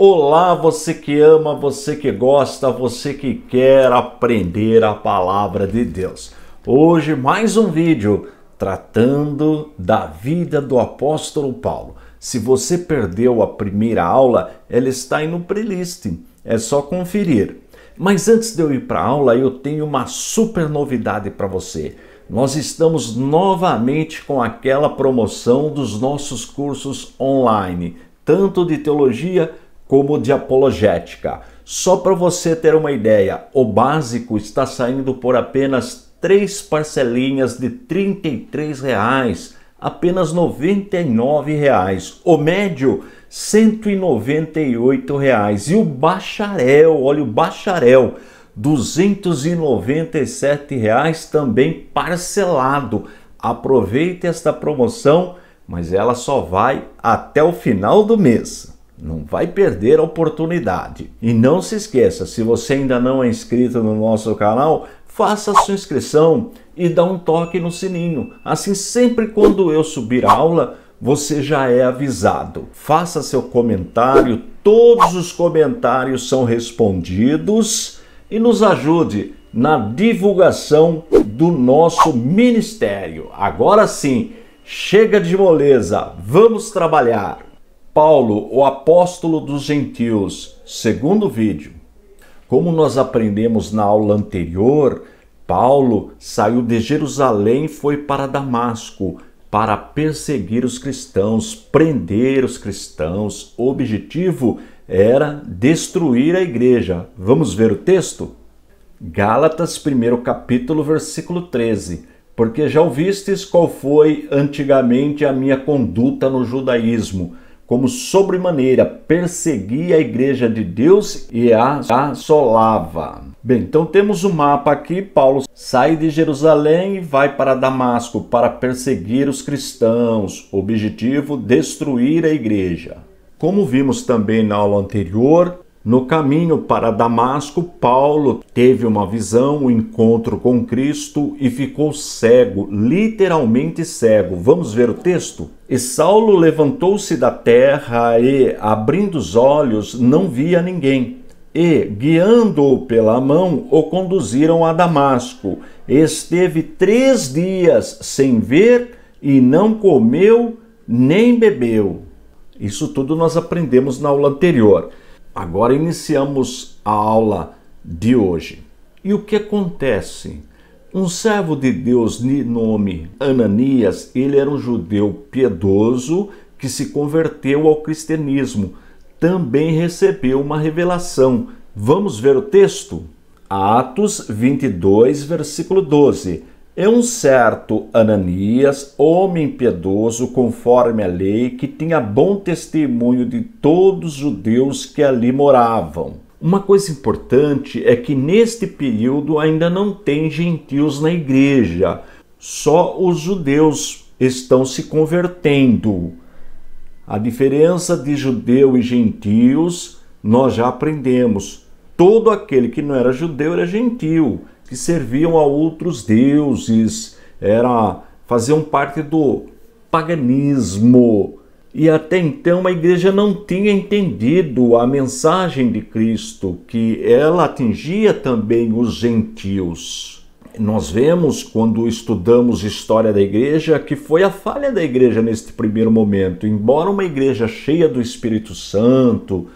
Olá, você que ama, você que gosta, você que quer aprender a palavra de Deus. Hoje mais um vídeo tratando da vida do apóstolo Paulo. Se você perdeu a primeira aula, ela está aí no playlist, é só conferir. Mas antes de eu ir para a aula, eu tenho uma super novidade para você. Nós estamos novamente com aquela promoção dos nossos cursos online, tanto de teologia como de apologética. Só para você ter uma ideia, o básico está saindo por apenas 3 parcelinhas de R$ 33, apenas R$ 99. O médio, R$ 198. E o bacharel, olha o bacharel, R$ 297 também parcelado. Aproveite esta promoção, mas ela só vai até o final do mês. Não vai perder a oportunidade. E não se esqueça, se você ainda não é inscrito no nosso canal, faça a sua inscrição e dá um toque no sininho. Assim, sempre quando eu subir a aula, você já é avisado. Faça seu comentário, todos os comentários são respondidos e nos ajude na divulgação do nosso ministério. Agora sim, chega de moleza, vamos trabalhar. Paulo, o apóstolo dos gentios, segundo vídeo. Como nós aprendemos na aula anterior, Paulo saiu de Jerusalém e foi para Damasco para perseguir os cristãos, prender os cristãos. O objetivo era destruir a igreja. Vamos ver o texto? Gálatas, 1º capítulo, versículo 13. Porque já ouvistes qual foi antigamente a minha conduta no judaísmo, como sobremaneira perseguia a igreja de Deus e a assolava. Bem, então temos um mapa aqui. Paulo sai de Jerusalém e vai para Damasco para perseguir os cristãos. Objetivo, destruir a igreja. Como vimos também na aula anterior, no caminho para Damasco, Paulo teve uma visão, um encontro com Cristo e ficou cego, literalmente cego. Vamos ver o texto? E Saulo levantou-se da terra e, abrindo os olhos, não via ninguém. E, guiando-o pela mão, o conduziram a Damasco. Esteve 3 dias sem ver e não comeu nem bebeu. Isso tudo nós aprendemos na aula anterior. Agora iniciamos a aula de hoje. E o que acontece? Um servo de Deus de nome Ananias, ele era um judeu piedoso que se converteu ao cristianismo. Também recebeu uma revelação. Vamos ver o texto? Atos 22, versículo 12. É um certo Ananias, homem piedoso conforme a lei, que tinha bom testemunho de todos os judeus que ali moravam. Uma coisa importante é que neste período ainda não tem gentios na igreja, só os judeus estão se convertendo. A diferença de judeu e gentios nós já aprendemos. Todo aquele que não era judeu era gentio, que serviam a outros deuses, faziam parte do paganismo. E até então a igreja não tinha entendido a mensagem de Cristo, que ela atingia também os gentios. Nós vemos, quando estudamos história da igreja, que foi a falha da igreja neste primeiro momento. Embora uma igreja cheia do Espírito Santo,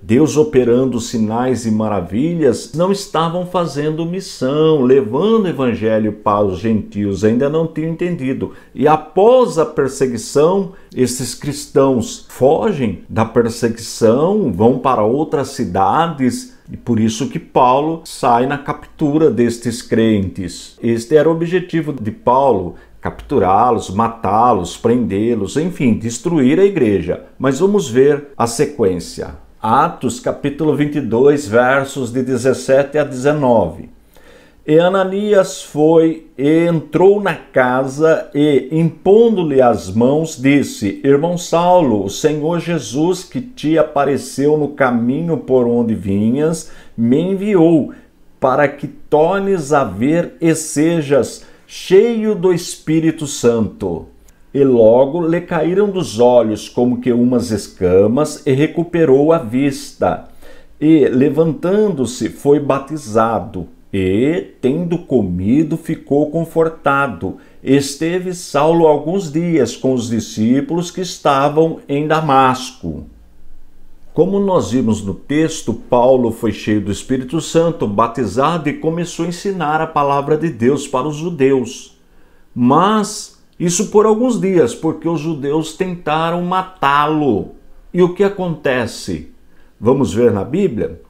Deus operando sinais e maravilhas, não estavam fazendo missão, levando o evangelho para os gentios, ainda não tinham entendido. E após a perseguição, esses cristãos fogem da perseguição, vão para outras cidades, e por isso que Paulo sai na captura destes crentes. Este era o objetivo de Paulo: capturá-los, matá-los, prendê-los, enfim, destruir a igreja. Mas vamos ver a sequência. Atos capítulo 22, versos de 17 a 19. E Ananias foi e entrou na casa e, impondo-lhe as mãos, disse: Irmão Saulo, o Senhor Jesus, que te apareceu no caminho por onde vinhas, me enviou para que tornes a ver e sejas cheio do Espírito Santo. E logo lhe caíram dos olhos como que umas escamas, e recuperou a vista. E, levantando-se, foi batizado. E, tendo comido, ficou confortado. Esteve Saulo alguns dias com os discípulos que estavam em Damasco. Como nós vimos no texto, Paulo foi cheio do Espírito Santo, batizado e começou a ensinar a palavra de Deus para os judeus. Mas isso por alguns dias, porque os judeus tentaram matá-lo. E o que acontece? Vamos ver na Bíblia?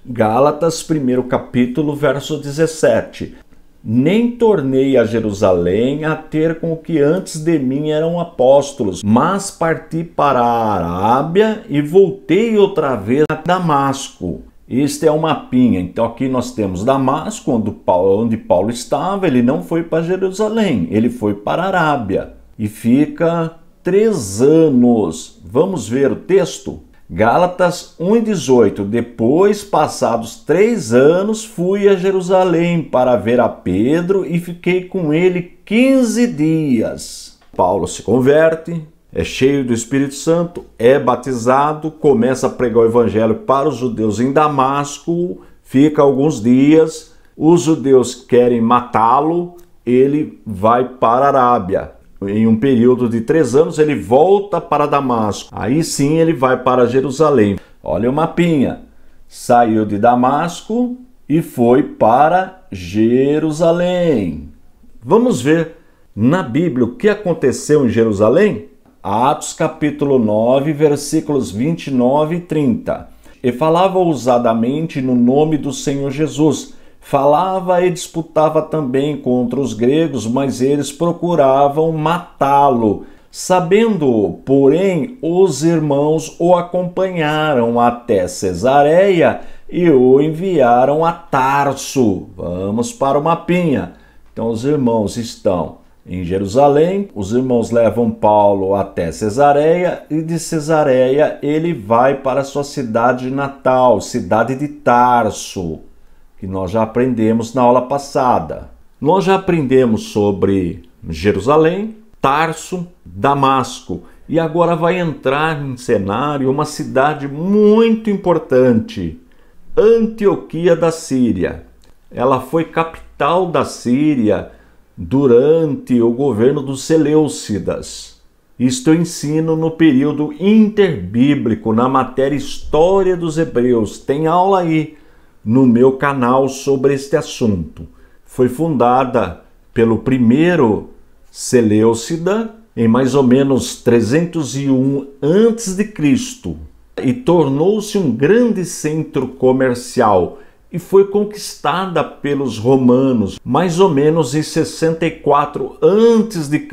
Gálatas, 1º capítulo, verso 17. Nem tornei a Jerusalém a ter com o que antes de mim eram apóstolos, mas parti para a Arábia e voltei outra vez a Damasco. Este é o mapinha. Então aqui nós temos Damasco, onde Paulo estava. Ele não foi para Jerusalém, ele foi para a Arábia. E fica 3 anos. Vamos ver o texto? Gálatas 1:18. Depois, passados 3 anos, fui a Jerusalém para ver a Pedro e fiquei com ele 15 dias. Paulo se converte, é cheio do Espírito Santo, é batizado, começa a pregar o evangelho para os judeus em Damasco, fica alguns dias, os judeus querem matá-lo, ele vai para a Arábia. Em um período de 3 anos, ele volta para Damasco. Aí sim ele vai para Jerusalém. Olha o mapinha. Saiu de Damasco e foi para Jerusalém. Vamos ver na Bíblia o que aconteceu em Jerusalém? Atos capítulo 9, versículos 29 e 30. E falava ousadamente no nome do Senhor Jesus. Falava e disputava também contra os gregos, mas eles procuravam matá-lo. Sabendo, porém, os irmãos o acompanharam até Cesareia e o enviaram a Tarso. Vamos para o mapinha. Então os irmãos estão em Jerusalém, os irmãos levam Paulo até Cesareia e de Cesareia ele vai para a sua cidade natal, cidade de Tarso, que nós já aprendemos na aula passada. Nós já aprendemos sobre Jerusalém, Tarso, Damasco, e agora vai entrar em cenário uma cidade muito importante, Antioquia da Síria. Ela foi capital da Síria durante o governo dos Seleucidas. Isto eu ensino no período interbíblico, na matéria História dos Hebreus. Tem aula aí no meu canal sobre este assunto. Foi fundada pelo primeiro Seleucida em mais ou menos 301 a.C. e tornou-se um grande centro comercial e foi conquistada pelos romanos mais ou menos em 64 a.C.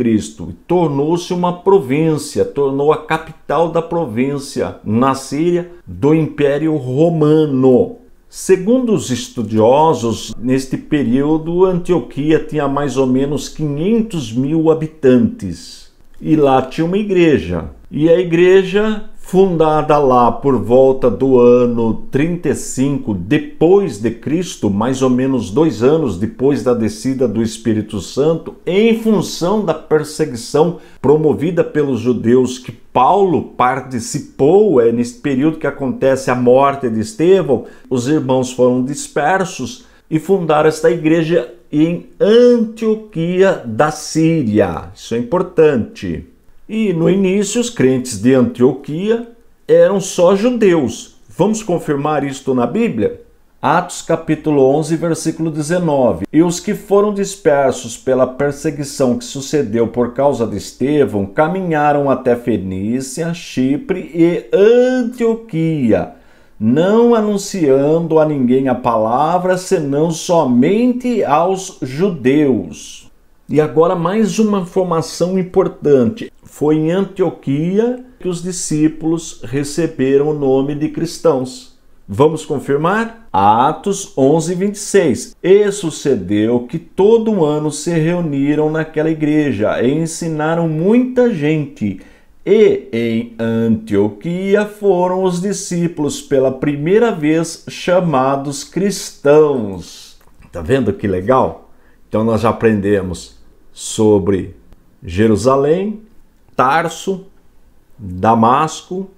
e tornou-se uma província, tornou a capital da província na Síria do Império Romano. Segundo os estudiosos, neste período, Antioquia tinha mais ou menos 500.000 habitantes. E lá tinha uma igreja. E a igreja, fundada lá por volta do ano 35 depois de Cristo, mais ou menos 2 anos depois da descida do Espírito Santo, em função da perseguição promovida pelos judeus que Paulo participou, nesse período que acontece a morte de Estevão, os irmãos foram dispersos e fundaram esta igreja em Antioquia da Síria. Isso é importante. E no início os crentes de Antioquia eram só judeus. Vamos confirmar isto na Bíblia? Atos capítulo 11, versículo 19. E os que foram dispersos pela perseguição que sucedeu por causa de Estevão caminharam até Fenícia, Chipre e Antioquia, não anunciando a ninguém a palavra, senão somente aos judeus. E agora mais uma informação importante. Foi em Antioquia que os discípulos receberam o nome de cristãos. Vamos confirmar? Atos 11, 26. E sucedeu que todo ano se reuniram naquela igreja e ensinaram muita gente. E em Antioquia foram os discípulos pela primeira vez chamados cristãos. Tá vendo que legal? Então nós já aprendemos sobre Jerusalém, Tarso, Damasco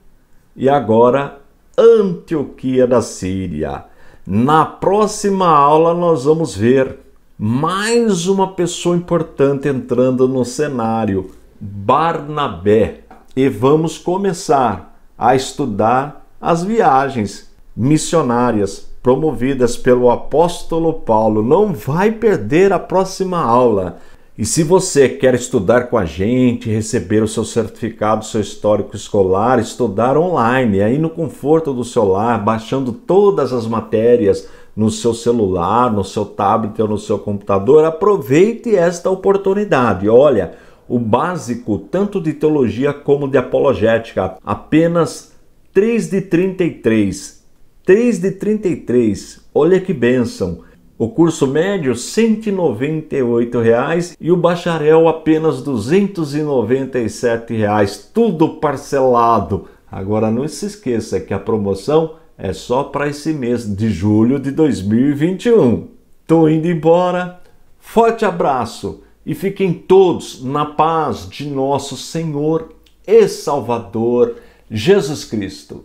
e agora Antioquia da Síria. Na próxima aula nós vamos ver mais uma pessoa importante entrando no cenário, Barnabé. E vamos começar a estudar as viagens missionárias promovidas pelo apóstolo Paulo. Não vai perder a próxima aula. E se você quer estudar com a gente, receber o seu certificado, seu histórico escolar, estudar online, aí no conforto do seu lar, baixando todas as matérias no seu celular, no seu tablet ou no seu computador, aproveite esta oportunidade. Olha, o básico, tanto de teologia como de apologética, apenas 3 de 33. 3 de 33. Olha que bênção. O curso médio R$ 198 e o bacharel apenas R$ 297, tudo parcelado. Agora não se esqueça que a promoção é só para esse mês de julho de 2021. Tô indo embora, forte abraço e fiquem todos na paz de nosso Senhor e Salvador Jesus Cristo.